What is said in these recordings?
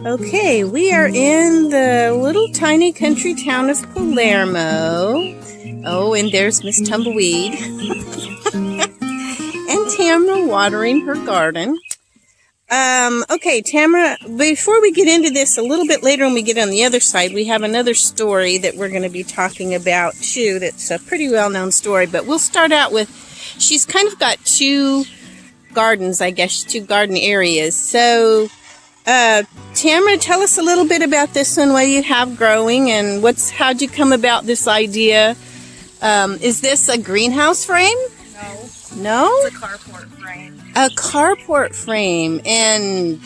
Okay, we are in the little tiny country town of Palermo. Oh, and there's Miss Tumbleweed. And Tamara watering her garden. Okay, Tamara, before we get into this, a little bit later when we get on the other side, we have another story that we're going to be talking about, too, that's a pretty well-known story. But we'll start out with, she's kind of got two gardens, I guess, two garden areas. So, Tamara, tell us a little bit about this one, what you have growing, and how'd you come about this idea? Is this a greenhouse frame? No. No? It's a carport frame. A carport frame. And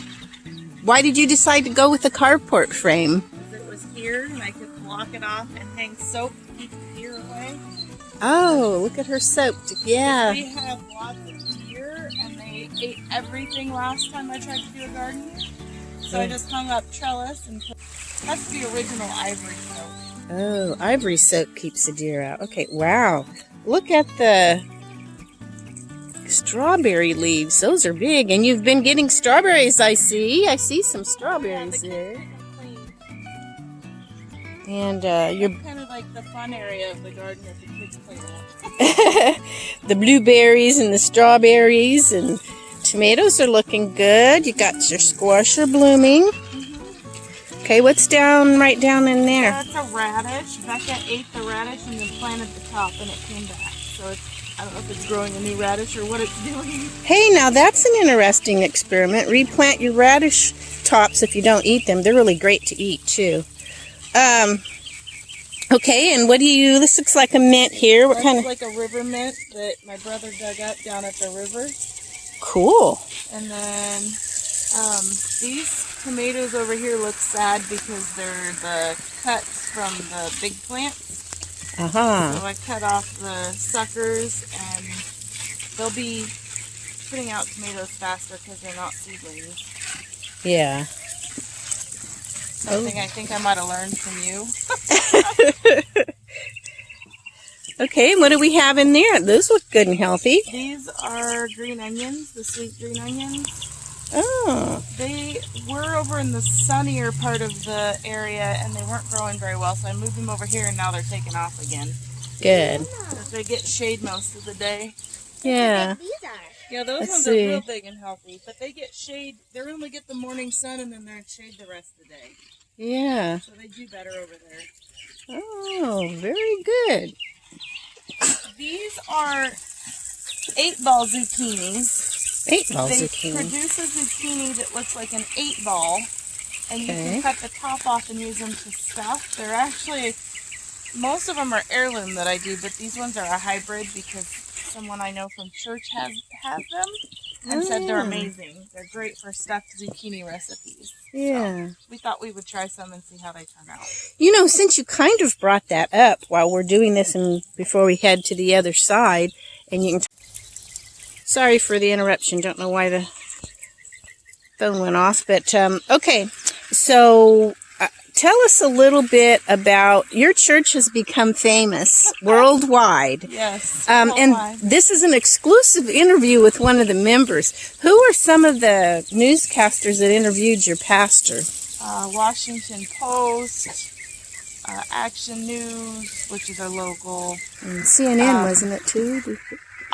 why did you decide to go with a carport frame? Because it was here and I could block it off and hang soap to keep the deer away. Oh, look at her soaked. Yeah. We have lots of deer and they ate everything last time I tried to do a garden here. So I just hung up trellis and that's the original ivory soap. Oh, ivory soap keeps the deer out. Okay, wow. Look at the strawberry leaves. Those are big. And you've been getting strawberries, I see. I see some strawberries there. And you're kind of like the fun area of the garden that the kids play with. the blueberries and the strawberries and tomatoes are looking good. You got your squash are blooming. Okay, what's right down in there? That's a radish. Becca ate the radish and then planted the top and it came back. So I don't know if it's growing a new radish or what it's doing. Hey, now that's an interesting experiment. Replant your radish tops if you don't eat them. They're really great to eat too. Okay, and this looks like a mint here. What kind of? Like a river mint that my brother dug up down at the river. Cool. And then these tomatoes over here look sad because they're the cuts from the big plants. Uh-huh. So I cut off the suckers and they'll be putting out tomatoes faster because they're not seedlings. Yeah. Something I think I might have learned from you. Okay, what do we have in there? Those look good and healthy. These are green onions, the sweet green onions. Oh. They were over in the sunnier part of the area and they weren't growing very well, so I moved them over here and now they're taking off again. Good. Because they get shade most of the day. Yeah. Yeah, those ones are real big and healthy, but they get shade. They only get the morning sun and then they're in shade the rest of the day. Yeah. So they do better over there. Oh, very good. These are 8-ball zucchinis. 8-ball They zucchini. produce a zucchini that looks like an 8-ball, and you can cut the top off and use them to stuff. They're actually, most of them are heirloom that I do, but these ones are a hybrid because someone I know from church has them and said they're amazing. They're great for stuffed zucchini recipes. Yeah. So we thought we would try some and see how they turn out. You know, since you kind of brought that up while we're doing this and before we head to the other side, and you can... Sorry for the interruption. Don't know why the phone went off, but okay. So tell us a little bit about your church has become famous worldwide. Yes. And this is an exclusive interview with one of the members. Who are some of the newscasters that interviewed your pastor? Washington Post, Action News, which is our local. And CNN, wasn't it too?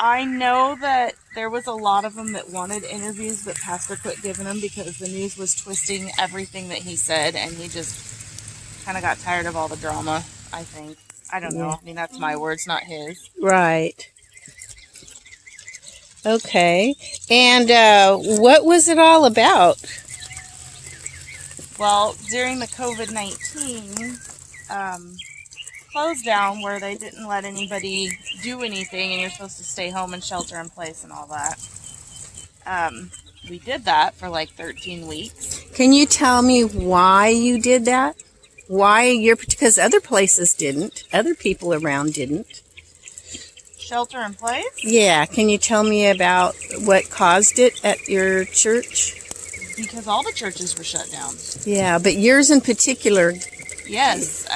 I know that there was a lot of them that wanted interviews, but Pastor quit giving them because the news was twisting everything that he said, and he just kind of got tired of all the drama, I think. I don't know. I mean, that's my words, not his. Right. Okay. And what was it all about? Well, during the COVID-19 closed down where they didn't let anybody do anything and you're supposed to stay home and shelter in place and all that. We did that for like 13 weeks. Can you tell me why you did that? Because other places didn't. Other people around didn't. Shelter in place? Yeah. Can you tell me about what caused it at your church? Because all the churches were shut down. Yeah, but yours in particular. Yes.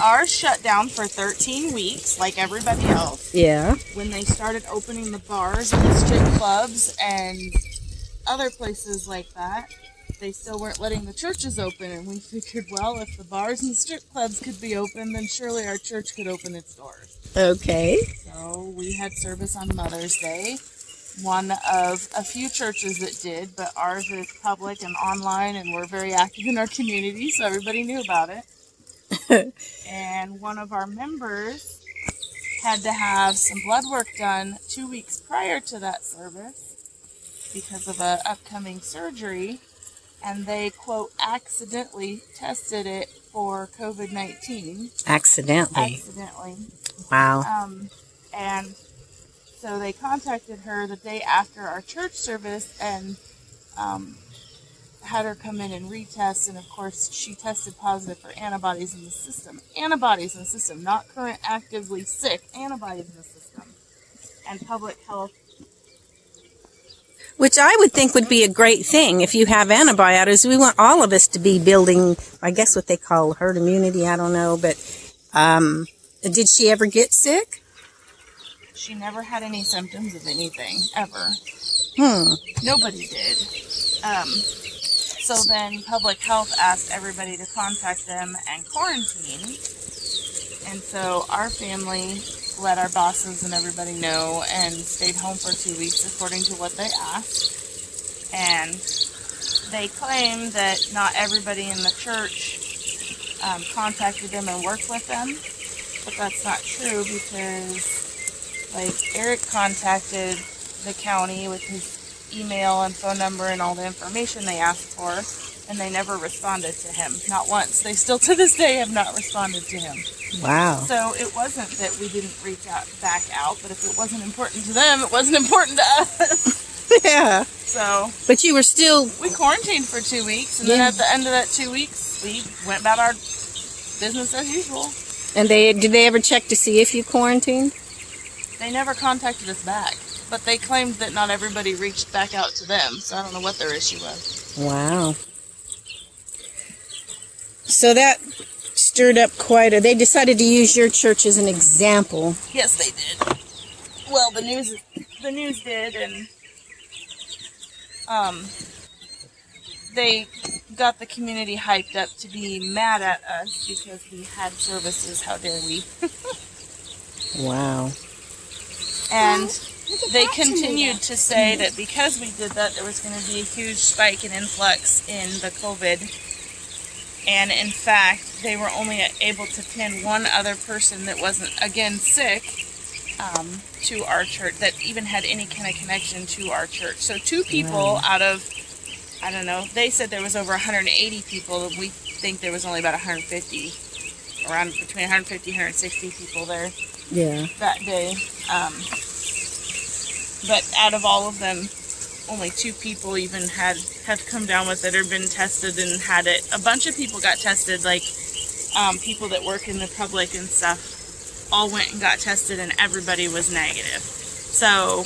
Ours shut down for 13 weeks, like everybody else. Yeah. When they started opening the bars and the strip clubs and other places like that. they still weren't letting the churches open, and we figured, well, if the bars and strip clubs could be open, then surely our church could open its doors. Okay. So we had service on Mother's Day. One of a few churches that did, but ours is public and online, and we're very active in our community, so everybody knew about it. And one of our members had to have some blood work done 2 weeks prior to that service because of an upcoming surgery, and they, quote, accidentally tested it for COVID-19. Accidentally. Wow. And so they contacted her the day after our church service and had her come in and retest, and of course she tested positive for antibodies in the system. Antibodies in the system, not current actively sick, antibodies in the system. And public health. Which I would think would be a great thing if you have antibiotics. We want all of us to be building, I guess what they call herd immunity, I don't know, but did she ever get sick? She never had any symptoms of anything, ever. Nobody did. So then public health asked everybody to contact them and quarantine. And so our family let our bosses and everybody know and stayed home for 2 weeks according to what they asked. And they claim that not everybody in the church contacted them and worked with them. But that's not true because, like, Eric contacted the county with his email and phone number and all the information they asked for, and they never responded to him. Not once. They still to this day have not responded to him. Wow. So it wasn't that we didn't reach back out, but if it wasn't important to them, it wasn't important to us. Yeah. So. But you were still. We quarantined for 2 weeks, and then at the end of that 2 weeks, we went about our business as usual. And did they ever check to see if you quarantined? They never contacted us back, but they claimed that not everybody reached back out to them, so I don't know what their issue was. Wow. So that stirred up they decided to use your church as an example. Yes, they did. Well, the news did, and they got the community hyped up to be mad at us because we had services. How dare we? Wow. And they continued to say that because we did that, there was going to be a huge spike and influx in the COVID. And in fact, they were only able to pin one other person that wasn't, again, sick to our church, that even had any kind of connection to our church. So 2 people out of, I don't know, they said there was over 180 people. We think there was only about 150, around between 150 and 160 people there. Yeah. That day. But out of all of them, only 2 people even have come down with it or been tested and had it. A bunch of people got tested, like people that work in the public and stuff, all went and got tested and everybody was negative. So,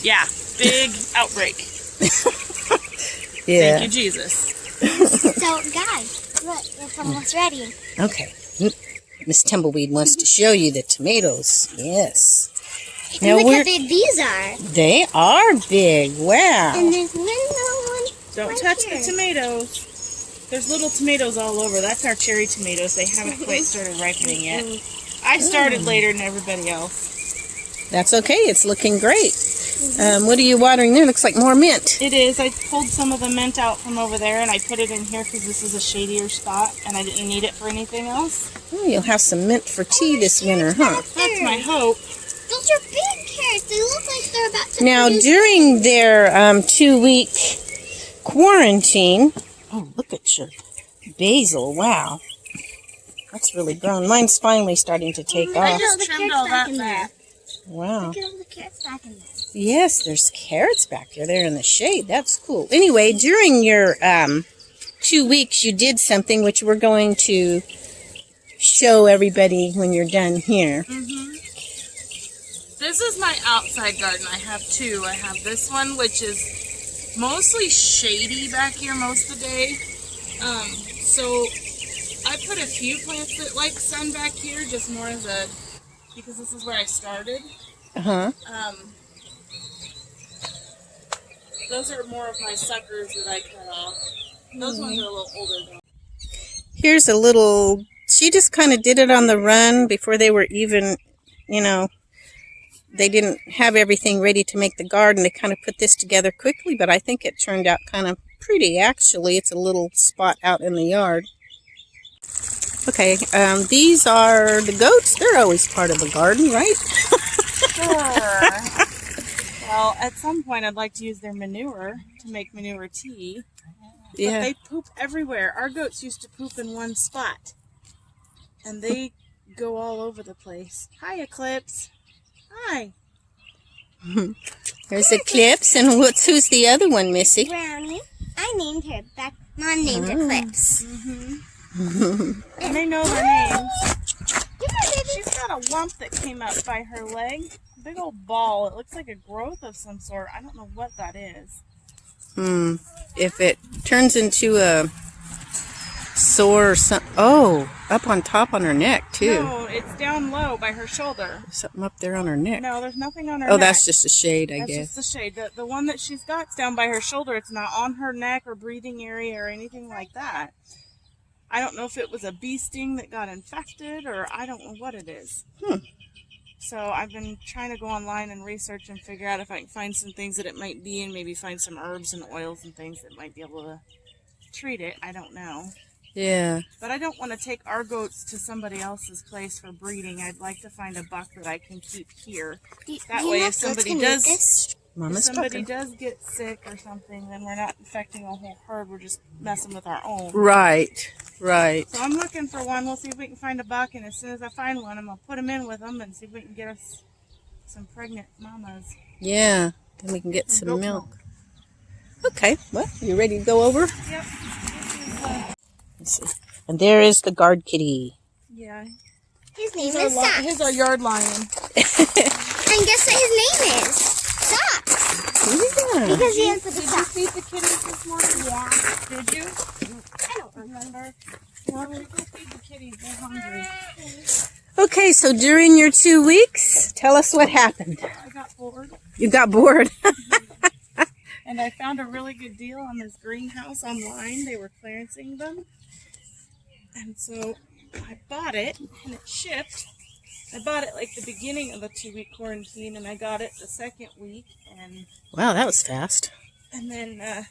yeah, big outbreak. Yeah. Thank you, Jesus. So, guys, look, it's almost ready. Okay. Miss Tumbleweed wants to show you the tomatoes. Yes. Now look how big these are. They are big. Wow. And there's one little one. Don't touch the tomatoes. There's little tomatoes all over. That's our cherry tomatoes. They haven't quite started ripening yet. I started later than everybody else. That's okay. It's looking great. What are you watering there? Looks like more mint. It is. I pulled some of the mint out from over there and I put it in here because this is a shadier spot and I didn't need it for anything else. Oh, you'll have some mint for tea this winter, huh? That's my hope. Those are big carrots. They look like they're about to Now, during their 2-week quarantine, oh, look at your basil. Wow. That's really grown. Mine's finally starting to take I off. just trimmed all that back. Wow. Look at all the carrots back in there. Yes, there's carrots back there. They're in the shade. That's cool. Anyway, during your 2 weeks, you did something which we're going to show everybody when you're done here. This is my outside garden. I have 2. I have this one, which is mostly shady back here most of the day. So I put a few plants that like sun back here, just more as because this is where I started. Those are more of my suckers that I cut off. Those ones are a little older though. Here's a little, she just kind of did it on the run before they were even, you know, they didn't have everything ready to make the garden. They kind of put this together quickly, but I think it turned out kind of pretty, actually. It's a little spot out in the yard. Okay, these are the goats. They're always part of the garden, right? Sure. Well, at some point I'd like to use their manure to make manure tea. Yeah. But they poop everywhere. Our goats used to poop in one spot. And they go all over the place. Hi, Eclipse. Hi. There's Eclipse, and who's the other one, Missy? Brownie. I named her. Mom named her Eclipse. And they know their names. She's got a lump that came up by her leg. Big old ball. It looks like a growth of some sort. I don't know what that is. If it turns into a sore or something. Oh, up on top on her neck, too. No, it's down low by her shoulder. There's something up there on her neck. No, there's nothing on her Oh, neck. that's just a shade, I That's guess. just the shade. The one that she's got's down by her shoulder. It's not on her neck or breathing area or anything like that. I don't know if it was a bee sting that got infected or I don't know what it is. So I've been trying to go online and research and figure out if I can find some things that it might be and maybe find some herbs and oils and things that might be able to treat it. I don't know. Yeah. But I don't want to take our goats to somebody else's place for breeding. I'd like to find a buck that I can keep here. That way if somebody does... Mama's If somebody talking. does get sick or something, then we're not infecting a whole herd. We're just messing with our own. Right. Right. So I'm looking for one. We'll see if we can find a buck, and as soon as I find one, I'm going to put them in with them and see if we can get us some pregnant mamas. Yeah. Then we can get some goat milk. Okay. Well, you ready to go over? Yep. Let's see. And there is the guard kitty. Yeah. His name is Socks. He's our yard lion. And guess what his name is? Socks. Yeah. Because he has the Did you socks. feed the kitties this morning? Yeah. Did you? I don't remember. Why don't we go feed the kitties? They're hungry. Okay, so during your 2 weeks, tell us what happened. I got bored, You got bored. and I found a really good deal on this greenhouse online. They were clearancing them. And so I bought it, and it shipped. I bought it like the beginning of the 2-week quarantine, and I got it the second week, and Wow, that was fast. then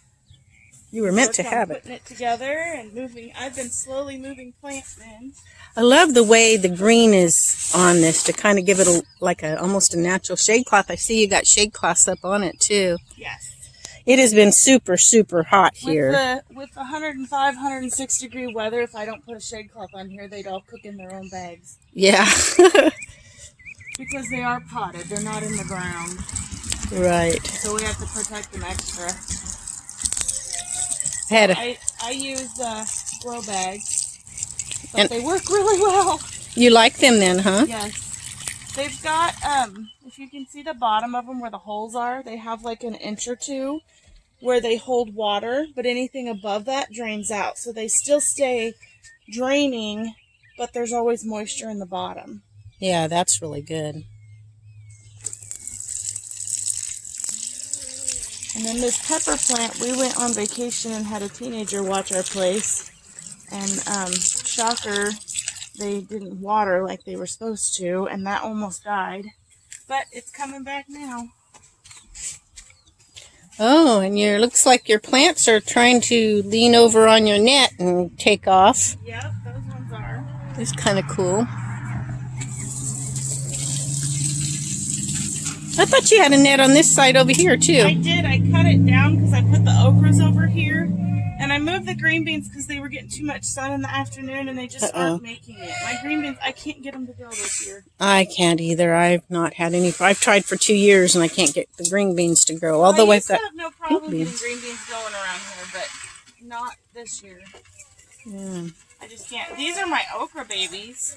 You were meant to worked on have it. putting it together and moving. I've been slowly moving plants in. I love the way the green is on this to kind of give it almost a natural shade cloth. I see you got shade cloths up on it too. Yes. It has been super, super hot here. With the 105, 106 degree weather, if I don't put a shade cloth on here, they'd all cook in their own bags. Yeah. Because they are potted. They're not in the ground. Right. So we have to protect them extra. I use grow bags, but And- they work really well. You like them then, huh? Yes. They've got, if you can see the bottom of them where the holes are, they have like an inch or two where they hold water, but anything above that drains out. So they still stay draining, but there's always moisture in the bottom. Yeah, that's really good. And then this pepper plant, we went on vacation and had a teenager watch our place. And shocker, they didn't water like they were supposed to, and that almost died. But it's coming back now. Oh, and looks like your plants are trying to lean over on your net and take off. Yep, those ones are. It's kind of cool. I thought you had a net on this side over here, I too. did. I cut it down because I put the okras over here. And I moved the green beans because they were getting too much sun in the afternoon and they just aren't making it. My green beans, I can't get them to grow this year. I can't either. I've not had any. I've tried for 2 years and I can't get the green beans to grow. Although I I've used to got have no problem getting beans. green beans going around here, but not this year. Yeah. I just can't. These are my okra babies.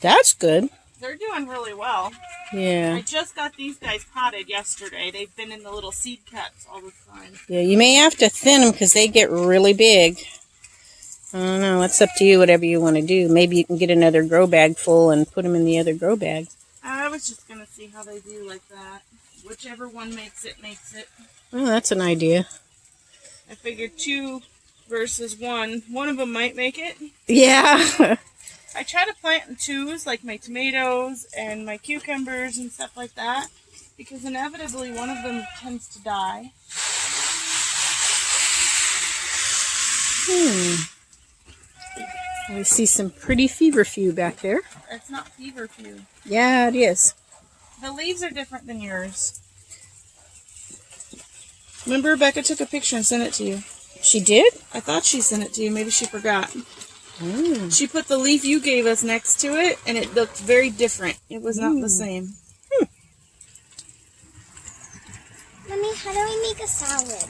That's good. They're doing really well. Yeah. I just got these guys potted yesterday. They've been in the little seed cups all the time. Yeah, you may have to thin them because they get really big. I don't know. It's up to you, whatever you want to do. Maybe you can get another grow bag full and put them in the other grow bag. I was just going to see how they do like that. whichever one makes it, makes it. Oh, that's an idea. I figured 2 versus 1. One of them might make it. Yeah. I try to plant in 2s, like my tomatoes and my cucumbers and stuff like that, because inevitably one of them tends to die. I see some pretty feverfew back there. It's not feverfew. Yeah, it is. The leaves are different than yours. Remember, Rebecca took a picture and sent it to you. She did? I thought she sent it to you. Maybe she forgot. She put the leaf you gave us next to it, and it looked very different. It was not the same. Mommy, how do we make a salad?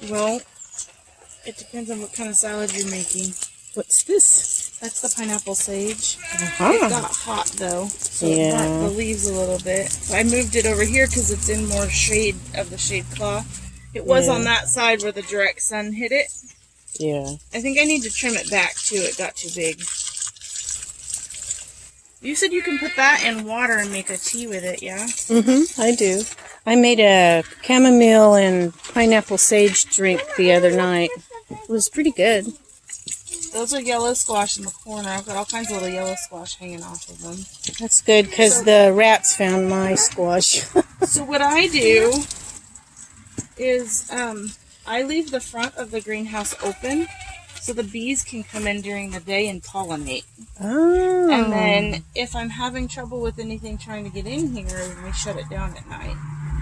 Well, it depends on what kind of salad you're making. What's this? That's the pineapple sage. Uh-huh. It got hot, though, so it burnt the leaves a little bit. So I moved it over here because it's in more shade of the shade cloth. It was on that side where the direct sun hit it. Yeah. I think I need to trim it back, too. It got too big. You said you can put that in water and make a tea with it, yeah? Mm-hmm, I do. I made a chamomile and pineapple sage drink the other night. It was pretty good. Those are yellow squash in the corner. I've got all kinds of little yellow squash hanging off of them. That's good because the rats found my squash. So what I do is I leave the front of the greenhouse open so the bees can come in during the day and pollinate. Oh. And then if I'm having trouble with anything trying to get in here, we shut it down at night.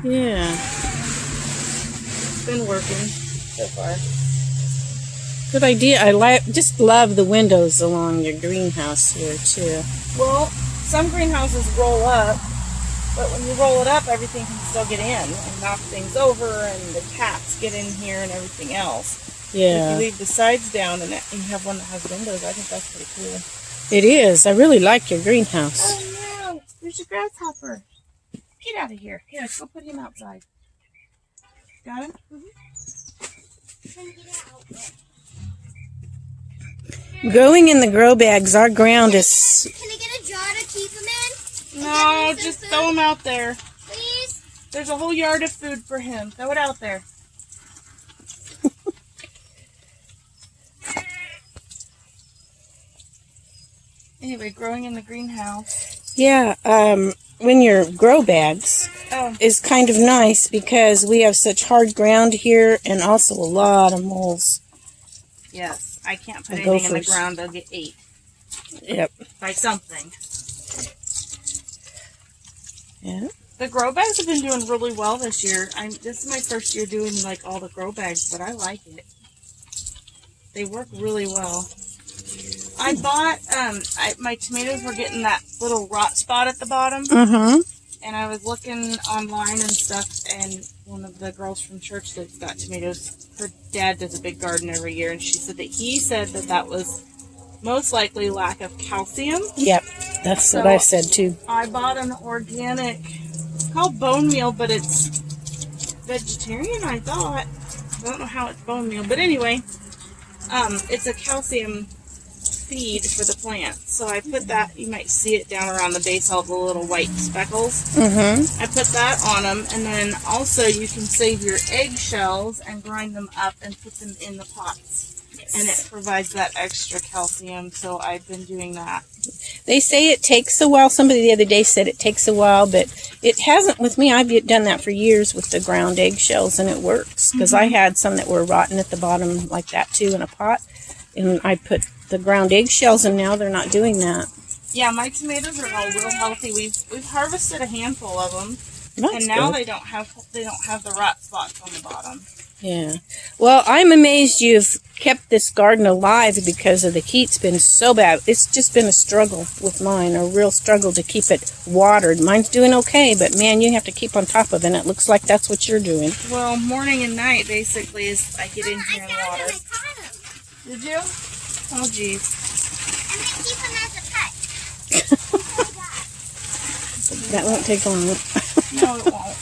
Yeah. It's been working so far. Good idea. I just love the windows along your greenhouse here, too. Well, some greenhouses roll up, but when you roll it up, everything can still get in and knock things over, and the cats get in here and everything else. Yeah. If you leave the sides down and you have one that has windows, I think that's pretty cool. It is. I really like your greenhouse. Oh no, there's a grasshopper. Get out of here. Here, let's go put him outside. Got him? Growing in the grow bags, our ground is... Can I get a jar to keep them in? No, just throw him out there. Please? There's a whole yard of food for him. Throw it out there. Anyway, growing in the greenhouse. Yeah, when your grow bags is kind of nice because we have such hard ground here and also a lot of moles. Yes, I can't put anything in the ground. They'll get ate. Yep. By something. Yeah. The grow bags have been doing really well this year. This is my first year doing like all the grow bags, but I like it. They work really well. I bought, my tomatoes were getting that little rot spot at the bottom. Mm-hmm. And I was looking online and stuff, and one of the girls from church that's got tomatoes, her dad does a big garden every year, and she said that he said that was most likely lack of calcium. Yep, that's what I said too. I bought an organic, it's called bone meal, but it's vegetarian, I thought. I don't know how it's bone meal, but anyway, it's a calcium feed for the plants. So I put that, you might see it down around the base, all the little white speckles. Mm-hmm. I put that on them, and then also you can save your eggshells and grind them up and put them in the pots. Yes. And it provides that extra calcium, so I've been doing that. They say it takes a while. Somebody the other day said it takes a while, but it hasn't with me. I've done that for years with the ground eggshells, and it works. Because I had some that were rotten at the bottom like that, too, in a pot. And I put the ground eggshells, and now they're not doing that. Yeah, my tomatoes are all real healthy. We've harvested a handful of them, That's and now good. they don't have the rot spots on the bottom. Yeah. Well, I'm amazed you've kept this garden alive because of the heat's been so bad. It's just been a struggle with mine, a real struggle to keep it watered. Mine's doing okay, but man, you have to keep on top of it, and it looks like that's what you're doing. Well, morning and night basically is I get in here and water. I caught him. Did you? Oh, geez. I'm going to keep him as a pet. That won't take long. No, it won't.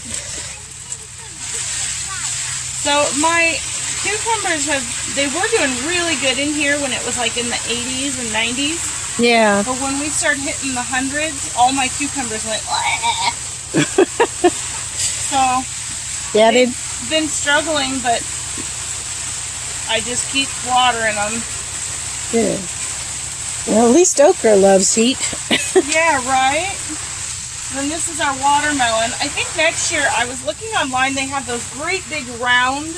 So my cucumbers they were doing really good in here when it was like in the 80s and 90s. Yeah. But when we started hitting the hundreds, all my cucumbers went, Yeah, they've been struggling, but I just keep watering them. good. Well, at least okra loves heat. Yeah, right? And then this is our watermelon. I think next year, I was looking online, they have those great big round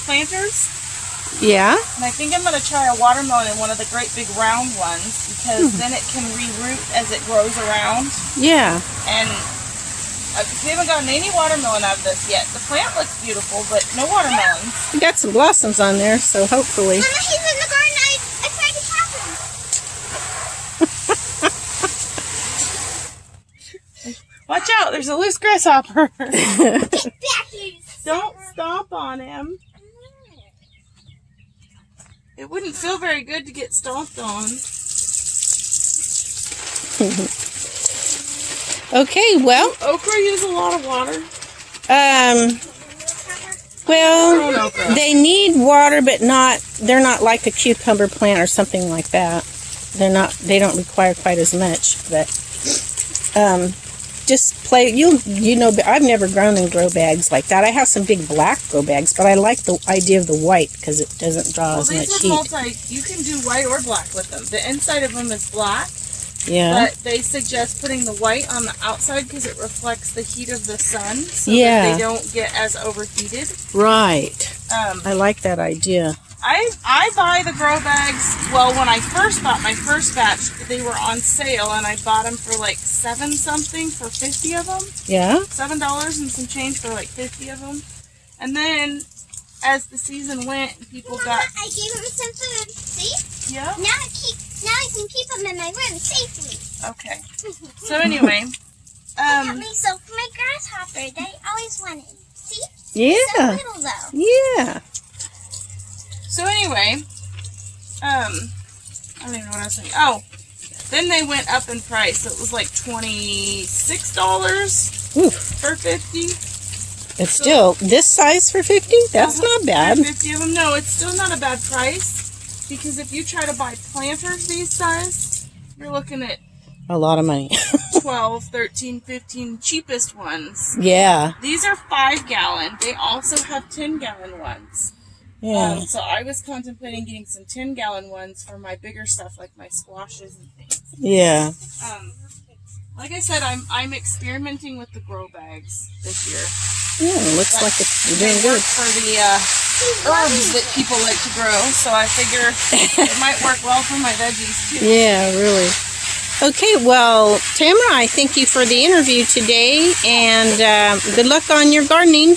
planters. Yeah. And I think I'm going to try a watermelon in one of the great big round ones because then it can re-root as it grows around. Yeah. And we haven't gotten any watermelon out of this yet. The plant looks beautiful, but no watermelons. We got some blossoms on there, so hopefully. Mama, he's in the garden. I tried to tap him. Watch out, there's a loose grasshopper. Get back here. Don't stomp on him. It wouldn't feel very good to get stomped on. Okay, well, Okra use a lot of water. well, they need water, but they're not like a cucumber plant or something like that. They don't require quite as much, but, just I've never grown in grow bags like that. I have some big black grow bags, but I like the idea of the white because it doesn't draw as much these heat. are you can do white or black with them. The inside of them is black. Yeah. But they suggest putting the white on the outside because it reflects the heat of the sun so Yeah. that they don't get as overheated. Right. I like that idea. I buy the grow bags, well, when I first bought my first batch, they were on sale and I bought them for like $7 something for 50 of them. Yeah? $7 and some change for like 50 of them. And then as the season went, people Mama, got... I gave him some food. See? Yeah? Now I can keep him in my room safely. Okay. So anyway, Help me soak my grasshopper. They always wanted. See? Yeah. So little though. Yeah. So anyway, I don't even know what I was saying. Oh, then they went up in price. So it was like $26 Oof. for 50. But still, this size for 50? That's not bad. 50 of them. No, it's still not a bad price because if you try to buy planters these size, you're looking at A lot of money. 12, 13, 15 cheapest ones. Yeah. These are 5-gallon. They also have 10-gallon ones. Yeah. So I was contemplating getting some 10-gallon ones for my bigger stuff like my squashes and things. Yeah. Like I said, I'm experimenting with the grow bags this year. Yeah, looks like you're doing They good. work for the herbs that people like to grow, so I figure it might work well for my veggies too. Yeah, really. Okay, well, Tamara, I thank you for the interview today, and good luck on your gardening.